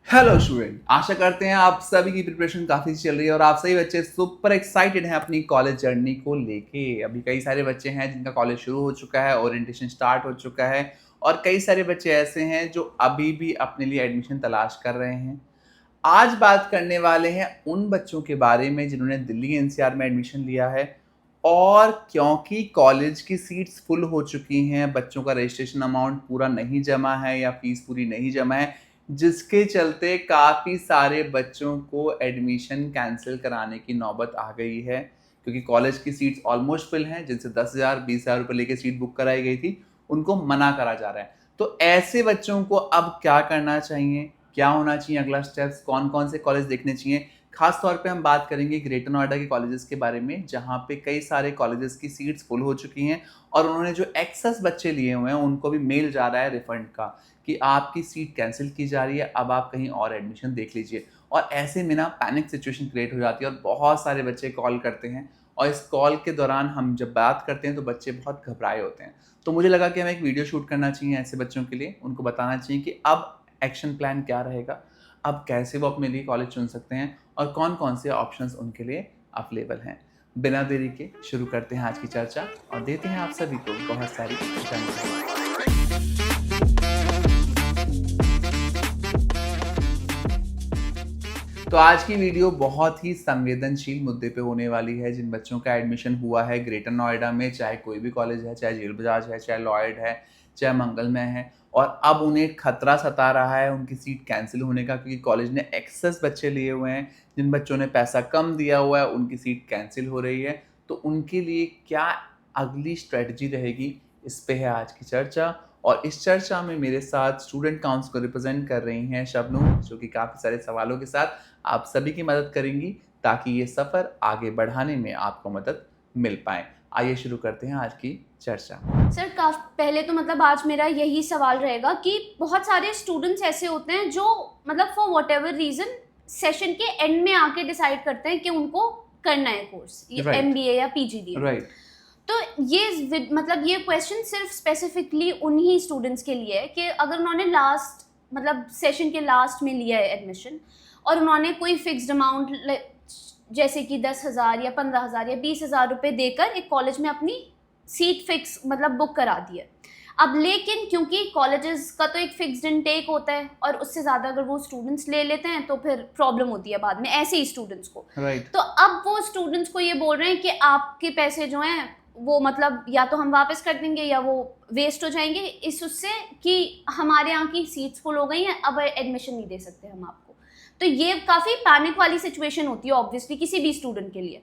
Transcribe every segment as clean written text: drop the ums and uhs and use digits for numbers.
Hello student, आशा करते हैं आप सभी की प्रिपरेशन काफ़ी चल रही है और आप सभी बच्चे सुपर एक्साइटेड हैं अपनी कॉलेज जर्नी को लेके। अभी कई सारे बच्चे हैं जिनका कॉलेज शुरू हो चुका है, ओरिएंटेशन स्टार्ट हो चुका है और कई सारे बच्चे ऐसे हैं जो अभी भी अपने लिए एडमिशन तलाश कर रहे हैं। आज बात करने वाले हैं उन बच्चों के बारे में जिन्होंने दिल्ली एनसीआर में एडमिशन लिया है और क्योंकि कॉलेज की सीट्स फुल हो चुकी हैं, बच्चों का रजिस्ट्रेशन अमाउंट पूरा नहीं जमा है या फीस पूरी नहीं जमा है, जिसके चलते काफ़ी सारे बच्चों को एडमिशन कैंसिल कराने की नौबत आ गई है क्योंकि कॉलेज की सीट्स ऑलमोस्ट फिल हैं। जिनसे 10,000 20,000 रुपये लेके सीट बुक कराई गई थी, उनको मना करा जा रहा है। तो ऐसे बच्चों को अब क्या करना चाहिए, क्या होना चाहिए, अगला स्टेप्स, कौन कौन से कॉलेज देखने चाहिए। खास तौर पे हम बात करेंगे ग्रेटर नोएडा के कॉलेजेस के बारे में, जहाँ पे कई सारे कॉलेजेस की सीट्स फुल हो चुकी हैं और उन्होंने जो एक्सेस बच्चे लिए हुए हैं उनको भी मेल जा रहा है रिफंड का कि आपकी सीट कैंसिल की जा रही है, अब आप कहीं और एडमिशन देख लीजिए। और ऐसे में ना पैनिक सिचुएशन क्रिएट हो जाती है और बहुत सारे बच्चे कॉल करते हैं और इस कॉल के दौरान हम जब बात करते हैं तो बच्चे बहुत घबराए होते हैं। तो मुझे लगा कि हमें एक वीडियो शूट करना चाहिए ऐसे बच्चों के लिए, उनको बताना चाहिए कि अब एक्शन प्लान क्या रहेगा, अब कैसे वो अपने लिए कॉलेज चुन सकते हैं और कौन कौन से ऑप्शंस उनके लिए अवेलेबल हैं। बिना देरी के शुरू करते हैं आज की चर्चा और देते हैं आप सभी को बहुत सारी जानकारी। तो आज की वीडियो बहुत ही संवेदनशील मुद्दे पे होने वाली है। जिन बच्चों का एडमिशन हुआ है ग्रेटर नोएडा में, चाहे कोई भी कॉलेज है, चाहे जेल बजाज है, चाहे लॉयड है, चाहे मंगलमय है, और अब उन्हें खतरा सता रहा है उनकी सीट कैंसिल होने का क्योंकि कॉलेज ने एक्सेस बच्चे लिए हुए हैं। जिन बच्चों ने पैसा कम दिया हुआ है उनकी सीट कैंसिल हो रही है। तो उनके लिए क्या अगली स्ट्रेटजी रहेगी, इस पे है आज की चर्चा। और इस चर्चा में मेरे साथ स्टूडेंट काउंसिल को रिप्रेजेंट कर रही हैं शबनम, जो कि काफ़ी सारे सवालों के साथ आप सभी की मदद करेंगी ताकि ये सफ़र आगे बढ़ाने में आपको मदद मिल पाए। आइए शुरू करते हैं आज की चर्चा। सर पहले तो मतलब आज मेरा यही सवाल रहेगा कि बहुत सारे स्टूडेंट्स ऐसे होते हैं जो मतलब for what ever reason session के एंड में आके डिसाइड करते हैं कि उनको करना है कोर्स, ये MBA या PGDM। राइट। तो ये मतलब ये क्वेश्चन सिर्फ स्पेसिफिकली उन्हीं स्टूडेंट्स के लिए है कि अगर उन्होंने लास्ट मतलब सेशन के लास्ट में लिया है एडमिशन और उन्होंने कोई फिक्स्ड अमाउंट जैसे कि 10,000 या 15,000 या 20,000 रुपये देकर एक कॉलेज में अपनी सीट फिक्स मतलब बुक करा दी है। अब लेकिन क्योंकि कॉलेजेस का तो एक फिक्स्ड इनटेक होता है और उससे ज़्यादा अगर वो स्टूडेंट्स ले लेते हैं तो फिर प्रॉब्लम होती है बाद में ऐसे ही स्टूडेंट्स को। राइट। तो अब वो स्टूडेंट्स को ये बोल रहे हैं कि आपके पैसे जो हैं वो मतलब या तो हम वापस कर देंगे या वो वेस्ट हो जाएंगे इस उससे कि हमारे यहाँ की सीट्स फुल हो गई हैं, अब एडमिशन नहीं दे सकते हम आपको। तो ये काफ़ी पैनिक वाली सिचुएशन होती है ऑब्वियसली किसी भी स्टूडेंट के लिए।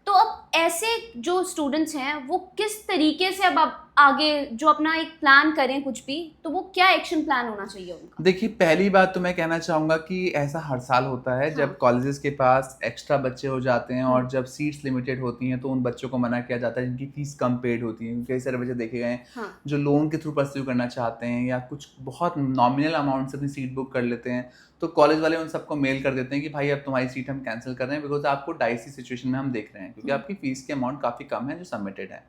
तो अब ऐसे जो स्टूडेंट्स हैं वो किस तरीके से अब आगे जो अपना एक प्लान करें कुछ भी, तो वो क्या एक्शन प्लान होना चाहिए उनका? देखिए, पहली बात तो मैं कहना चाहूँगा कि ऐसा हर साल होता है जब हाँ। कॉलेजेस के पास एक्स्ट्रा बच्चे हो जाते हैं और हम्म। जब सीट्स लिमिटेड होती हैं तो उन बच्चों को मना किया जाता है जिनकी फीस कम पेड होती है। कई सारे बच्चे देखे गए हैं हाँ। जो लोन के थ्रू परस्यू करना चाहते हैं या कुछ बहुत नॉमिनल अमाउंट से अपनी सीट बुक कर लेते हैं। तो कॉलेज वाले उन सबको मेल कर देते हैं कि भाई अब तुम्हारी सीट हम कैंसिल कर रहे हैं बिकॉज आपको डाइसी सिचुएशन में हम देख रहे हैं क्योंकि आपकी फीस के अमाउंट काफ़ी कम है जो सबमिटेड है।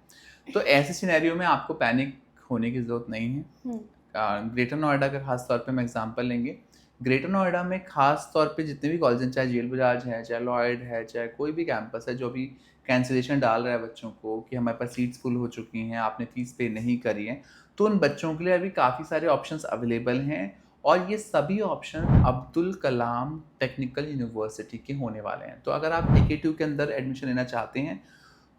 तो ऐसे सिनेरियो में आपको पैनिक होने की ज़रूरत नहीं है। ग्रेटर नोएडा का खास तौर पे हम एग्जांपल लेंगे। ग्रेटर नोएडा में खास तौर पे जितने भी कॉलेज हैं, चाहे जेल बजाज है, चाहे लॉयड है, चाहे कोई भी कैंपस है जो भी कैंसिलेशन डाल रहा है बच्चों को कि हमारे पास सीट्स फुल हो चुकी हैं, आपने फीस पे नहीं करी है, तो उन बच्चों के लिए अभी काफ़ी सारे ऑप्शंस अवेलेबल हैं और ये सभी option Abdul Kalam technical university के होने वाले हैं। तो अगर आप AKTU के अंदर एडमिशन लेना चाहते हैं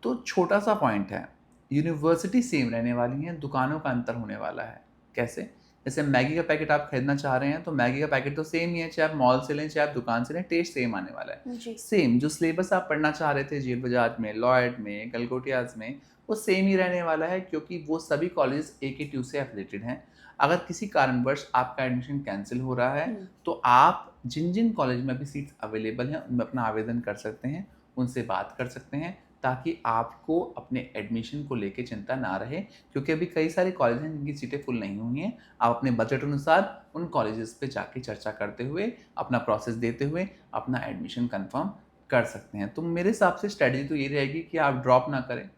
तो छोटा सा पॉइंट है, यूनिवर्सिटी सेम रहने वाली है, दुकानों का अंतर होने वाला है। कैसे? जैसे मैगी का पैकेट आप खरीदना चाह रहे हैं तो मैगी का पैकेट तो सेम ही है, चाहे आप मॉल से लें चाहे आप दुकान से लें, टेस्ट सेम आने वाला है। जी। सेम जो सिलेबस आप पढ़ना चाह रहे थे जेल बजाज में, लॉयड में, गलगोटियाज में, वो सेम ही रहने वाला है क्योंकि वो सभी कॉलेज AKTU से एफिलेटेड हैं। अगर किसी कारणवश आपका एडमिशन कैंसिल हो रहा है तो आप जिन जिन कॉलेज में अभी सीट्स अवेलेबल हैं उनमें अपना आवेदन कर सकते हैं, उनसे बात कर सकते हैं ताकि आपको अपने एडमिशन को लेके चिंता ना रहे क्योंकि अभी कई सारे कॉलेज हैं जिनकी सीटें फुल नहीं हुई हैं। आप अपने बजट अनुसार उन कॉलेजेस पे जाके चर्चा करते हुए, अपना प्रोसेस देते हुए अपना एडमिशन कंफर्म कर सकते हैं। तो मेरे हिसाब से स्ट्रेटजी तो ये रहेगी कि आप ड्रॉप ना करें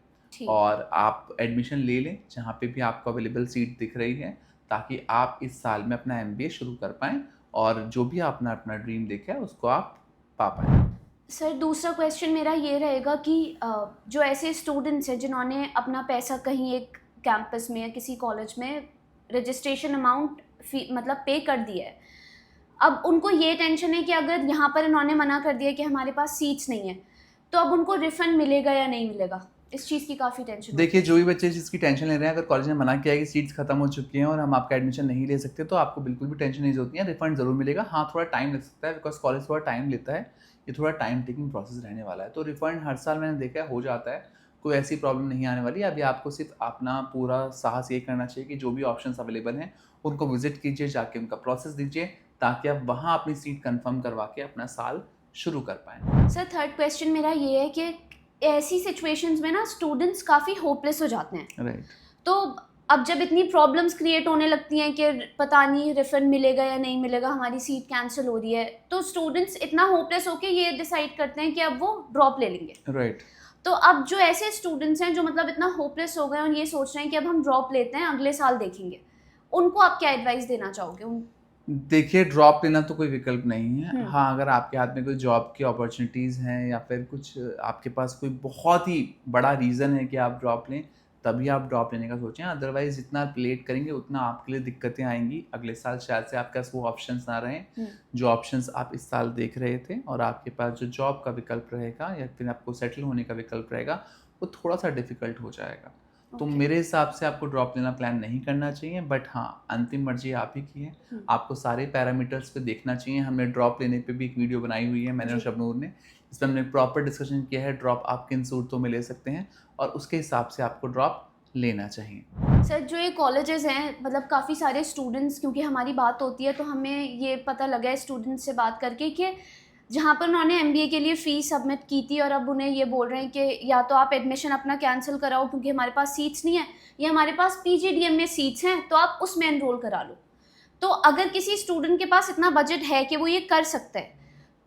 और आप एडमिशन ले लें जहाँ पे भी आपको अवेलेबल सीट दिख रही है ताकि आप इस साल में अपना MBA शुरू कर पाएँ और जो भी आपने अपना ड्रीम देखा है उसको आप पा पाएँ। सर दूसरा क्वेश्चन मेरा ये रहेगा कि जो ऐसे स्टूडेंट्स हैं जिन्होंने अपना पैसा कहीं एक कैंपस में या किसी कॉलेज में रजिस्ट्रेशन अमाउंट फी मतलब पे कर दिया है, अब उनको ये टेंशन है कि अगर यहाँ पर इन्होंने मना कर दिया कि हमारे पास सीट्स नहीं है, तो अब उनको रिफंड मिलेगा या नहीं मिलेगा, इस चीज़ की काफ़ी टेंशन। देखिए, जो भी बच्चे इस चीज़ की टेंशन ले रहे हैं, अगर कॉलेज ने मना किया है कि सीट्स खत्म हो चुकी हैं और हम आपका एडमिशन नहीं ले सकते, तो आपको बिल्कुल भी टेंशन नहीं होती है, रिफंड ज़रूर मिलेगा। हाँ, थोड़ा टाइम लग सकता है बिकॉज कॉलेज थोड़ा टाइम लेता है, ये थोड़ा टाइम टेकिंग प्रोसेस रहने वाला है। तो रिफंड हर साल मैंने देखा है हो जाता है, कोई ऐसी प्रॉब्लम नहीं आने वाली। अभी आपको सिर्फ अपना पूरा साहस ये करना चाहिए कि जो भी ऑप्शंस अवेलेबल हैं उनको विजिट कीजिए, जाके उनका प्रोसेस दीजिए, ताकि आप वहाँ अपनी सीट कंफर्म करवा के अपना साल शुरू कर पाएँ। सर थर्ड क्वेश्चन मेरा ये है कि ऐसी सिचुएशंस में ना स्टूडेंट्स काफ़ी होपलेस हो जाते हैं। राइट। तो अब जब इतनी प्रॉब्लम्स क्रिएट होने लगती हैं कि पता नहीं रिफंड मिलेगा या नहीं मिलेगा, हमारी सीट कैंसिल हो रही है, तो स्टूडेंट्स इतना होपलेस होके ये डिसाइड करते हैं कि अब वो ड्रॉप ले लेंगे। राइट। तो अब जो ऐसे स्टूडेंट्स हैं जो मतलब इतना होपलेस हो गए और ये सोच रहे हैं कि अब हम ड्रॉप लेते हैं, अगले साल देखेंगे, उनको आप क्या एडवाइस देना चाहोगे? देखिए, ड्रॉप लेना तो कोई विकल्प नहीं है। हम्म। हाँ, अगर आपके हाथ में कोई जॉब की अपॉर्चुनिटीज़ हैं या फिर कुछ आपके पास कोई बहुत ही बड़ा रीज़न है कि आप ड्रॉप लें, तभी आप ड्रॉप लेने का सोचें। अदरवाइज़ जितना आप लेट करेंगे उतना आपके लिए दिक्कतें आएँगी। अगले साल शायद से आपके पास वो ऑप्शंस ना रहें, जो ऑप्शंस आप इस साल देख रहे थे, और आपके पास जो जॉब का विकल्प रहेगा या फिर आपको सेटल होने का विकल्प रहेगा, वो थोड़ा-सा डिफ़िकल्ट हो जाएगा। तो मेरे हिसाब से आपको ड्रॉप लेना प्लान नहीं करना चाहिए, बट हाँ, अंतिम मर्जी आप ही की है। आपको सारे पैरामीटर्स पे देखना चाहिए। हमने ड्रॉप लेने पे भी एक वीडियो बनाई हुई है, मैंने और शबनूर ने, इसमें हमने प्रॉपर डिस्कशन किया है ड्रॉप आप किन सूरतों में ले सकते हैं और उसके हिसाब से आपको ड्रॉप लेना चाहिए। सर जो ये कॉलेजेस हैं, मतलब काफ़ी सारे स्टूडेंट्स, क्योंकि हमारी बात होती है तो हमें ये पता लगा है स्टूडेंट्स से बात करके कि जहाँ पर उन्होंने MBA के लिए फ़ीस सबमिट की थी और अब उन्हें ये बोल रहे हैं कि या तो आप एडमिशन अपना कैंसिल कराओ क्योंकि हमारे पास सीट्स नहीं है, या हमारे पास PGDM में सीट्स हैं तो आप उसमें एनरोल करा लो। तो अगर किसी स्टूडेंट के पास इतना बजट है कि वो ये कर सकता है,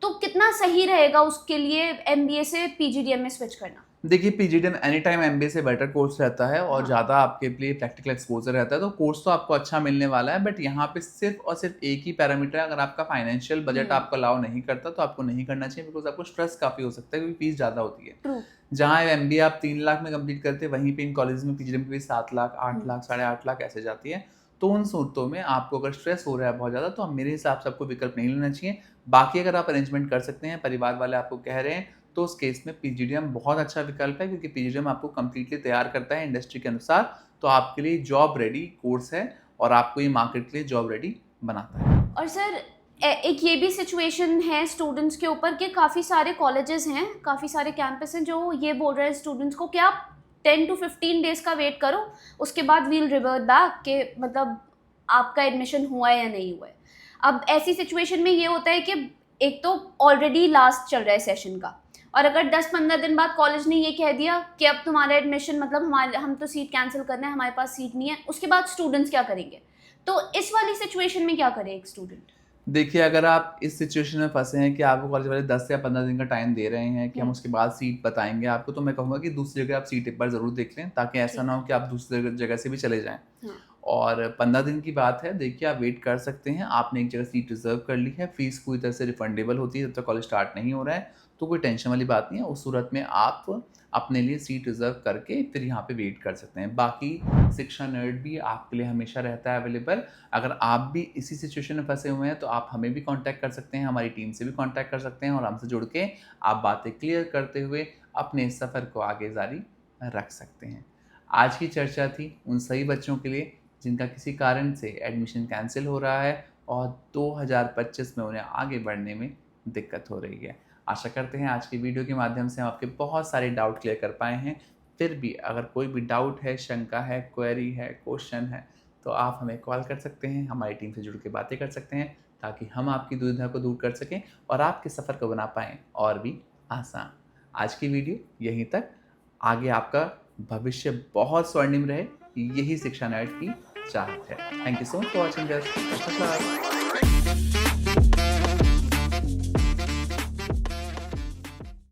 तो कितना सही रहेगा उसके लिए MBA से PGDM में स्विच करना? देखिए, PGDM एनी टाइम MBA से बेटर कोर्स रहता है और ज़्यादा आपके लिए प्रैक्टिकल एक्सपोजर रहता है, तो कोर्स तो आपको अच्छा मिलने वाला है। बट यहाँ पे सिर्फ और सिर्फ एक ही पैरामीटर है, अगर आपका फाइनेंशियल बजट आपको अलाउ नहीं करता तो आपको नहीं करना चाहिए, बिकॉज आपको स्ट्रेस काफ़ी हो सकता है क्योंकि फीस ज़्यादा होती है। जहाँ MBA आप 3 लाख में कंप्लीट करते हैं, वहीं पे इन कॉलेज में PGDM की फीस 7 लाख, 8 लाख, 8.5 लाख ऐसे जाती है। तो उन सूरतों में आपको अगर स्ट्रेस हो रहा है बहुत ज़्यादा, तो मेरे हिसाब से आपको विकल्प नहीं लेना चाहिए। बाकी अगर आप अरेंजमेंट कर सकते हैं, परिवार वाले आपको कह रहे हैं, तो उस केस में PGDM बहुत अच्छा विकल्प है, क्योंकि PGDM आपको कम्प्लीटली तैयार करता है इंडस्ट्री के अनुसार। तो आपके लिए जॉब रेडी कोर्स है और आपको ये मार्केट के लिए जॉब रेडी बनाता है। और सर एक ये भी सिचुएशन है स्टूडेंट्स के ऊपर कि काफ़ी सारे कॉलेजेस हैं, काफ़ी सारे कैंपस हैं जो ये बोल रहे हैं स्टूडेंट्स को कि आप 10 to 15 डेज़ का वेट करो, उसके बाद वील रिवर्ट बैक कि मतलब आपका एडमिशन हुआ है या नहीं हुआ है। अब ऐसी सिचुएशन में ये होता है कि एक तो ऑलरेडी लास्ट चल रहा है सेशन का, और अगर 10-15 दिन बाद कॉलेज ने ये कह दिया कि अब तुम्हारा एडमिशन मतलब हम तो सीट कैंसिल करना है, हमारे पास सीट नहीं है, उसके बाद स्टूडेंट्स क्या करेंगे? तो इस वाली सिचुएशन में क्या करे एक स्टूडेंट? देखिए, अगर आप इस सिचुएशन में फंसे हैं कि आपको कॉलेज वाले 10 या 15 दिन का टाइम दे रहे हैं कि हम उसके बाद सीट बताएंगे आपको, तो मैं कहूँगा कि दूसरी जगह आप सीट एक बार ज़रूर देख लें, ताकि ऐसा ना हो कि आप दूसरी जगह से भी चले जाएं। और 15 दिन की बात है, देखिए आप वेट कर सकते हैं। आपने एक जगह सीट रिजर्व कर ली है, फीस पूरी तरह से रिफंडेबल होती है जब तक कॉलेज स्टार्ट नहीं हो रहा है, तो कोई टेंशन वाली बात नहीं है। उस सूरत में आप अपने लिए सीट रिजर्व करके फिर यहाँ पे वेट कर सकते हैं। बाकी शिक्षा नर्ड भी आपके लिए हमेशा रहता है अवेलेबल। अगर आप भी इसी सिचुएशन में फंसे हुए हैं तो आप हमें भी कांटेक्ट कर सकते हैं, हमारी टीम से भी कांटेक्ट कर सकते हैं, और हमसे जुड़ के आप बातें क्लियर करते हुए अपने इस सफ़र को आगे जारी रख सकते हैं। आज की चर्चा थी उन सभी बच्चों के लिए जिनका किसी कारण से एडमिशन कैंसिल हो रहा है और 2025 में उन्हें आगे बढ़ने में दिक्कत हो रही है। आशा करते हैं आज की वीडियो के माध्यम से हम आपके बहुत सारे डाउट क्लियर कर पाए हैं। फिर भी अगर कोई भी डाउट है, शंका है, क्वेरी है, क्वेश्चन है, तो आप हमें कॉल कर सकते हैं, हमारी टीम से जुड़ के बातें कर सकते हैं, ताकि हम आपकी दुविधा को दूर कर सकें और आपके सफ़र को बना पाएँ और भी आसान। आज की वीडियो यहीं तक। आगे आपका भविष्य बहुत स्वर्णिम रहे, यही शिक्षा नर्ड की चाहत है। Thank you so much for watching this.